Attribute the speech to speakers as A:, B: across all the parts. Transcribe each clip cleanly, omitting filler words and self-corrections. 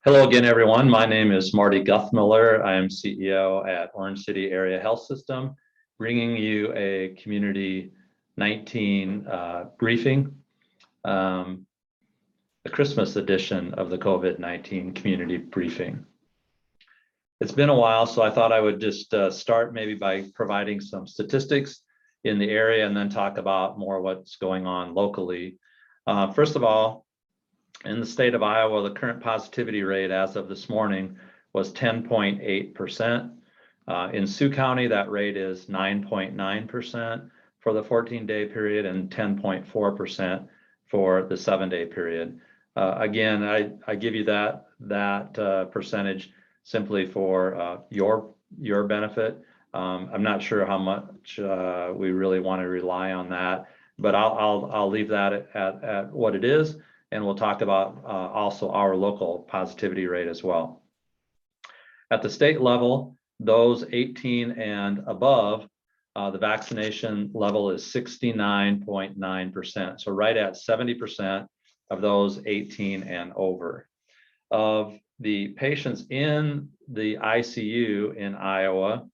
A: Hello again, everyone. My name is Marty Guthmiller. I am CEO at Orange City Area Health System, bringing you a Community 19 briefing, the Christmas edition of the COVID-19 Community Briefing. It's been a while, so I thought I would just start maybe by providing some statistics in the area and then talk about more what's going on locally. First of all, in the state of Iowa, the current positivity rate as of this morning was 10.8%. In Sioux County, that rate is 9.9% for the 14-day period and 10.4% for the 7-day period. Again, I give you that percentage simply for your benefit. I'm not sure how much we really want to rely on that, but I'll leave that at what it is. And we'll talk about also our local positivity rate as well. At the state level, those 18 and above, the vaccination level is 69.9%. So right at 70% of those 18 and over. Of the patients in the ICU in Iowa,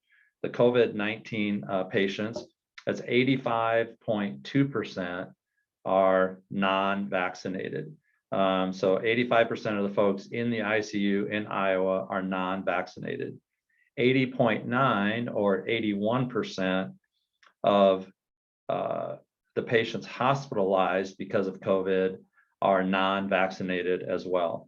A: the COVID-19 patients, that's 85.2% are non-vaccinated. So 85% of the folks in the ICU in Iowa are non-vaccinated. 80.9 or 81% of the patients hospitalized because of COVID are non-vaccinated as well.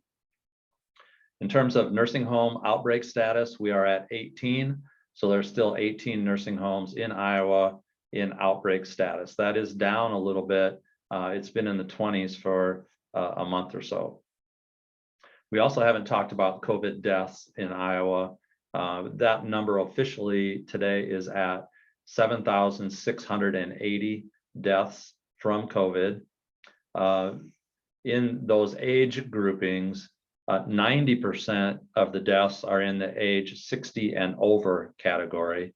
A: In terms of nursing home outbreak status, we are at 18. So there's still 18 nursing homes in Iowa in outbreak status. That is down a little bit. It's been in the 20s for a month or so. We also haven't talked about COVID deaths in Iowa. That number officially today is at 7,680 deaths from COVID. In those age groupings, 90% of the deaths are in the age 60 and over category.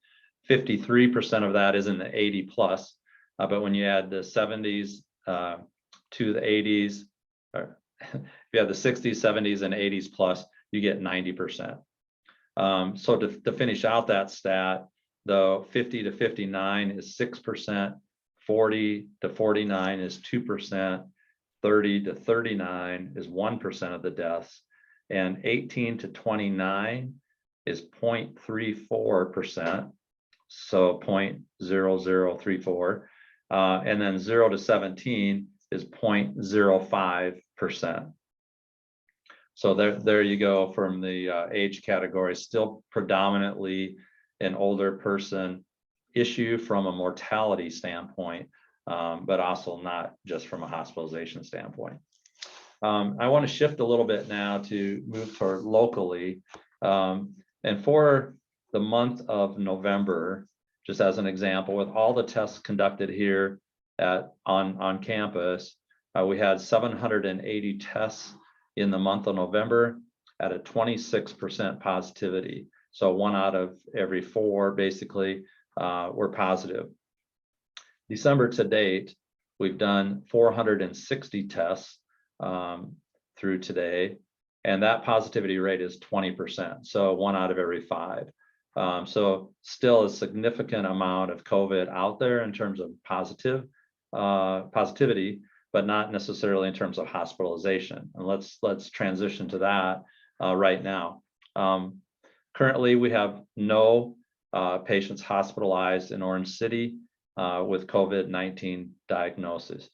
A: 53% of that is in the 80 plus. But when you add the 70s to the 80s, or if you have the 60s, 70s, and 80s plus, you get 90%. So to finish out that stat, the 50 to 59 is 6%, 40 to 49 is 2%, 30 to 39 is 1% of the deaths, and 18 to 29 is 0.34%, so 0.0034. And then 0 to 17 is 0.05%. So there you go from the age category, still predominantly an older person issue from a mortality standpoint, but also not just from a hospitalization standpoint. I want to shift a little bit now to move toward locally. And for the month of November, just as an example, with all the tests conducted here on campus, we had 780 tests in the month of November at a 26% positivity. So 1 out of every 4 basically were positive. December to date, we've done 460 tests through today, and that positivity rate is 20%. So 1 out of every 5. So still a significant amount of COVID out there in terms of positivity, but not necessarily in terms of hospitalization. And let's transition to that right now. Currently, we have no patients hospitalized in Orange City with COVID-19 diagnosis.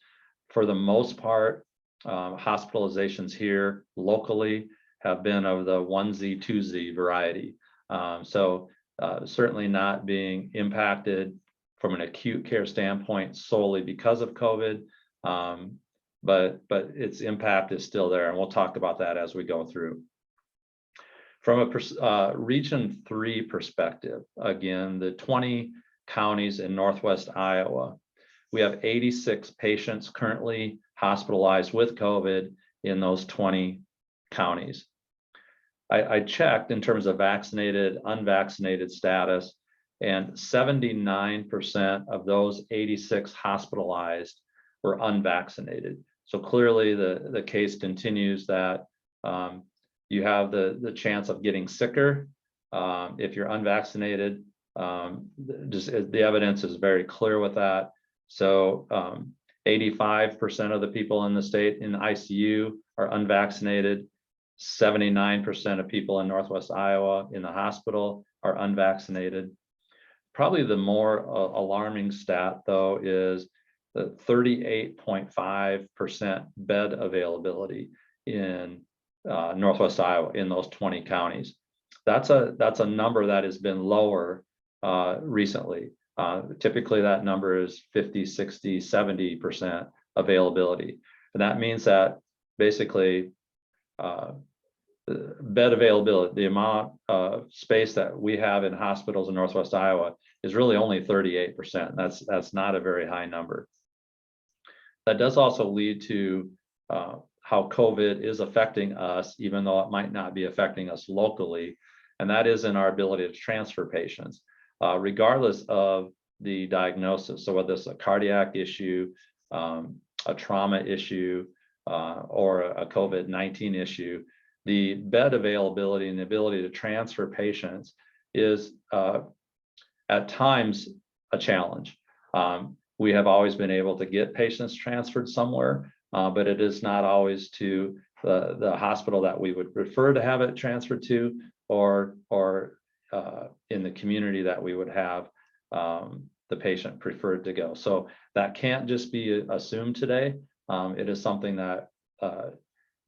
A: For the most part, hospitalizations here locally have been of the 1Z, 2Z variety. So certainly not being impacted from an acute care standpoint solely because of COVID, but its impact is still there, and we'll talk about that as we go through. From a Region 3 perspective, again, the 20 counties in Northwest Iowa, we have 86 patients currently hospitalized with COVID in those 20 counties. I checked in terms of vaccinated, unvaccinated status, and 79% of those 86 hospitalized were unvaccinated. So clearly the case continues that you have the chance of getting sicker if you're unvaccinated. The evidence is very clear with that. So 85% of the people in the state in the ICU are unvaccinated. 79% of people in Northwest Iowa in the hospital are unvaccinated. Probably the more alarming stat, though, is the 38.5% bed availability in Northwest Iowa in those 20 counties. That's a number that has been lower recently. Typically that number is 50, 60, 70% availability. And that means that basically bed availability, the amount of space that we have in hospitals in Northwest Iowa is really only 38%. That's not a very high number. That does also lead to how COVID is affecting us, even though it might not be affecting us locally, and that is in our ability to transfer patients, regardless of the diagnosis. So whether it's a cardiac issue, a trauma issue, or a COVID-19 issue, the bed availability and the ability to transfer patients is at times a challenge. We have always been able to get patients transferred somewhere, but it is not always to the hospital that we would prefer to have it transferred to, or in the community that we would have the patient preferred to go. So that can't just be assumed today. It is something that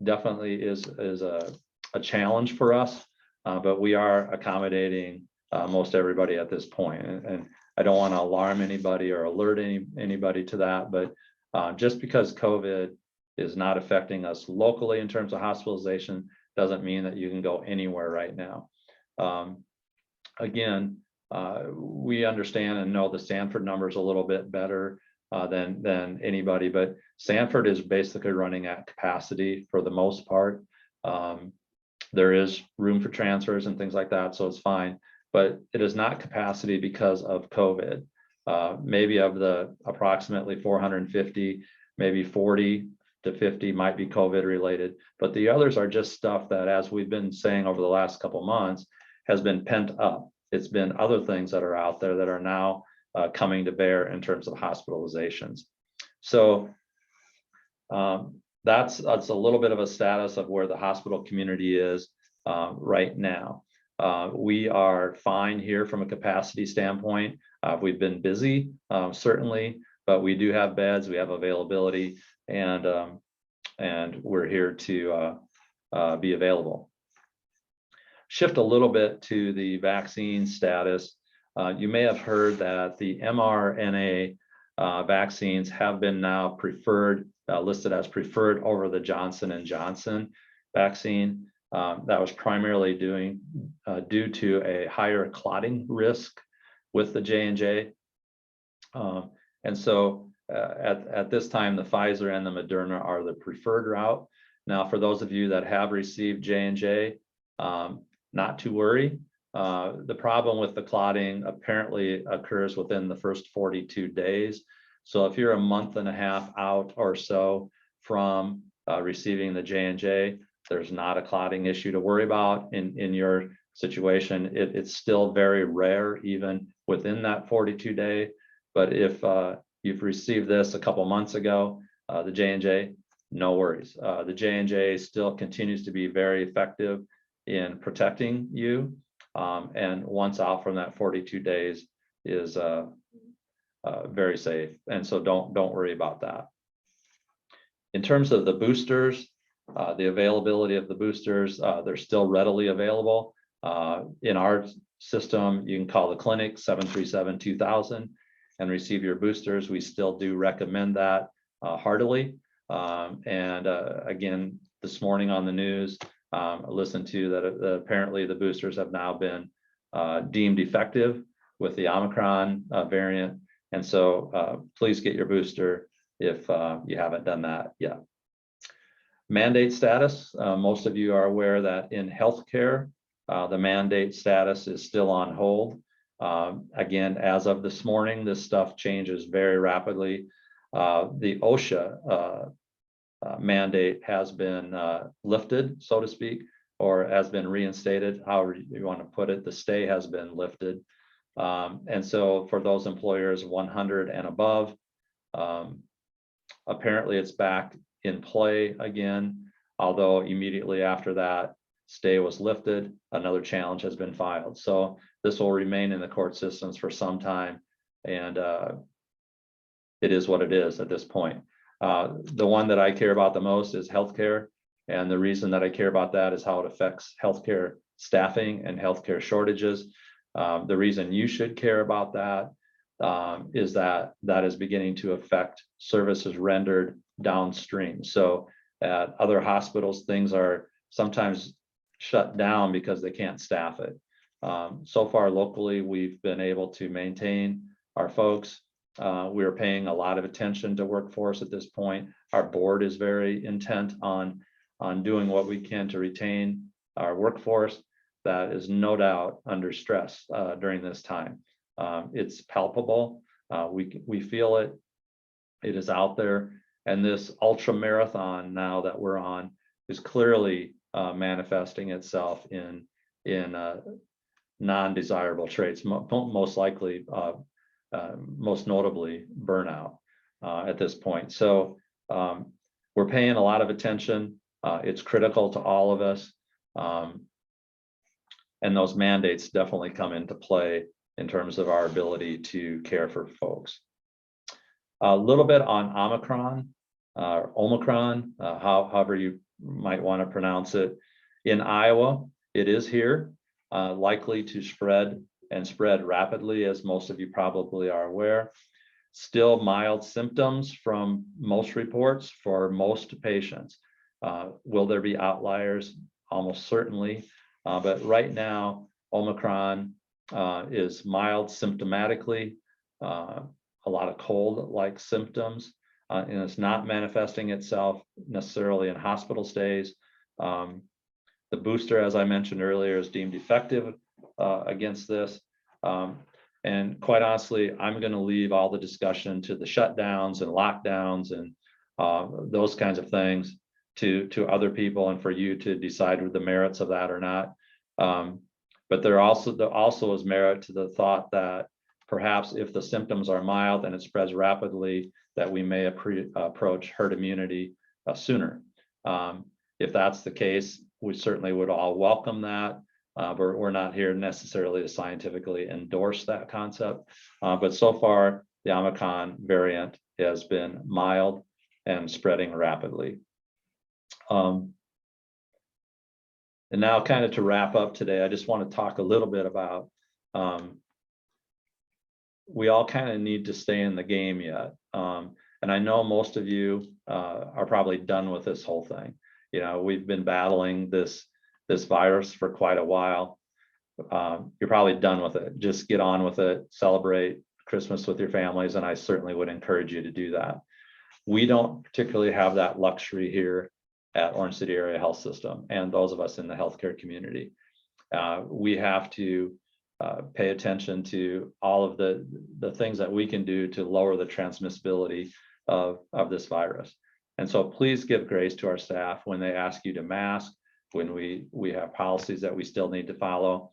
A: definitely is a challenge for us, but we are accommodating most everybody at this point. And I don't want to alarm anybody or alert anybody to that, but just because COVID is not affecting us locally in terms of hospitalization doesn't mean that you can go anywhere right now. Again, we understand and know the Sanford numbers a little bit better than anybody, but Sanford is basically running at capacity for the most part. There is room for transfers and things like that, so it's fine, but it is not capacity because of COVID. Maybe of the approximately 450, maybe 40 to 50 might be COVID related, but the others are just stuff that, as we've been saying over the last couple months, has been pent up. It's been other things that are out there that are now coming to bear in terms of hospitalizations. So that's a little bit of a status of where the hospital community is right now. We are fine here from a capacity standpoint. We've been busy, certainly, but we do have beds, we have availability, and we're here to be available. Shift a little bit to the vaccine status. You may have heard that the mRNA vaccines have been now preferred, listed as preferred over the Johnson & Johnson vaccine. That was primarily due to a higher clotting risk with the J&J. And so at this time, the Pfizer and the Mrna are the preferred route. Now, for those of you that have received J&J, not to worry. The problem with the clotting apparently occurs within the first 42 days. So if you're a month and a half out or so from receiving the J&J, there's not a clotting issue to worry about in your situation. It's still very rare, even within that 42 day. But if you've received this a couple months ago, the J&J, no worries. The J&J still continues to be very effective in protecting you, and once out from that 42 days is very safe, and so don't worry about that. In terms of the boosters, the availability of the boosters, they're still readily available. In our system, you can call the clinic 737-2000 and receive your boosters. We still do recommend that heartily. And again, this morning on the news, I listened to that apparently the boosters have now been deemed effective with the Omicron variant. And so please get your booster if you haven't done that yet. Mandate status, most of you are aware that in healthcare, the mandate status is still on hold. Again, as of this morning, this stuff changes very rapidly. The OSHA mandate has been lifted, so to speak, or has been reinstated, however you want to put it. The stay has been lifted. And so for those employers 100 and above, apparently it's back in play again, although immediately after that stay was lifted, another challenge has been filed. So this will remain in the court systems for some time, and it is what it is at this point. The one that I care about the most is healthcare, and the reason that I care about that is how it affects healthcare staffing and healthcare shortages. The reason you should care about that is that is beginning to affect services rendered downstream. So at other hospitals, things are sometimes shut down because they can't staff it. So far locally, we've been able to maintain our folks. We are paying a lot of attention to workforce at this point. Our board is very intent on doing what we can to retain our workforce that is no doubt under stress during this time. It's palpable. We feel it. It is out there. And this ultra marathon now that we're on is clearly manifesting itself in non-desirable traits, most likely, most notably burnout at this point. So we're paying a lot of attention. It's critical to all of us. And those mandates definitely come into play in terms of our ability to care for folks. A little bit on Omicron, however you might want to pronounce it. In Iowa, it is here, likely to spread rapidly, as most of you probably are aware. Still mild symptoms from most reports for most patients. Will there be outliers? Almost certainly. But right now, Omicron is mild symptomatically, a lot of cold-like symptoms, and it's not manifesting itself necessarily in hospital stays. The booster, as I mentioned earlier, is deemed effective against this. And quite honestly, I'm going to leave all the discussion to the shutdowns and lockdowns and those kinds of things to other people, and for you to decide the merits of that or not. But there also is merit to the thought that perhaps if the symptoms are mild and it spreads rapidly, that we may approach herd immunity sooner. If that's the case, we certainly would all welcome that. But we're not here necessarily to scientifically endorse that concept. But so far, the Omicron variant has been mild and spreading rapidly. And now, kind of to wrap up today, I just want to talk a little bit about we all kind of need to stay in the game yet. And I know most of you are probably done with this whole thing. You know, we've been battling this virus for quite a while. You're probably done with it. Just get on with it, celebrate Christmas with your families, and I certainly would encourage you to do that. We don't particularly have that luxury here at Orange City Area Health System, and those of us in the healthcare community. We have to pay attention to all of the things that we can do to lower the transmissibility of this virus. And so please give grace to our staff when they ask you to mask, when we have policies that we still need to follow.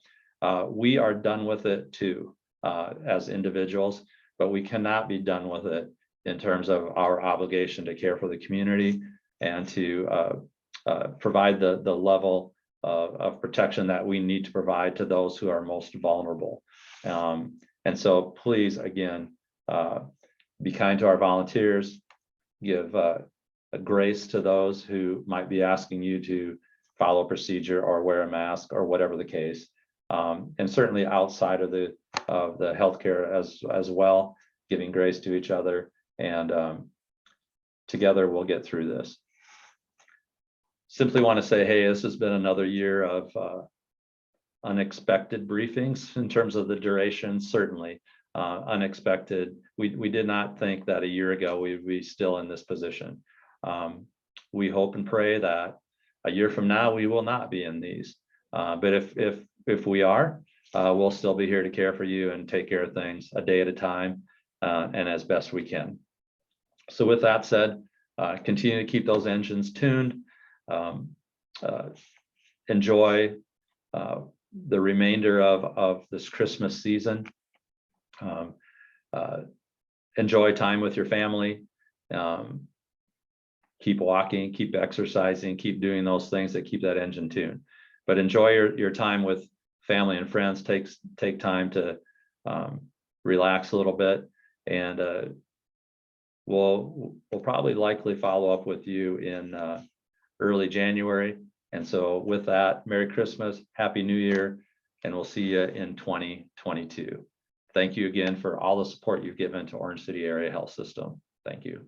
A: We are done with it too, as individuals, but we cannot be done with it in terms of our obligation to care for the community and to provide the level of protection that we need to provide to those who are most vulnerable. And so please, again, be kind to our volunteers, give a grace to those who might be asking you to follow procedure or wear a mask or whatever the case. And certainly outside of the healthcare as well, giving grace to each other, and together we'll get through this. Simply want to say, hey, this has been another year of unexpected briefings in terms of the duration, certainly unexpected. We did not think that a year ago we'd be still in this position. We hope and pray that a year from now we will not be in these. But if we are, we'll still be here to care for you and take care of things a day at a time, and as best we can. So with that said, continue to keep those engines tuned. enjoy the remainder of this Christmas season. Enjoy time with your family. Keep walking, keep exercising, keep doing those things that keep that engine tuned. But enjoy your time with family and friends. Take time to relax a little bit, and we'll probably likely follow up with you in early January. And so with that, Merry Christmas, Happy New Year, and we'll see you in 2022. Thank you again for all the support you've given to Orange City Area Health System. Thank you.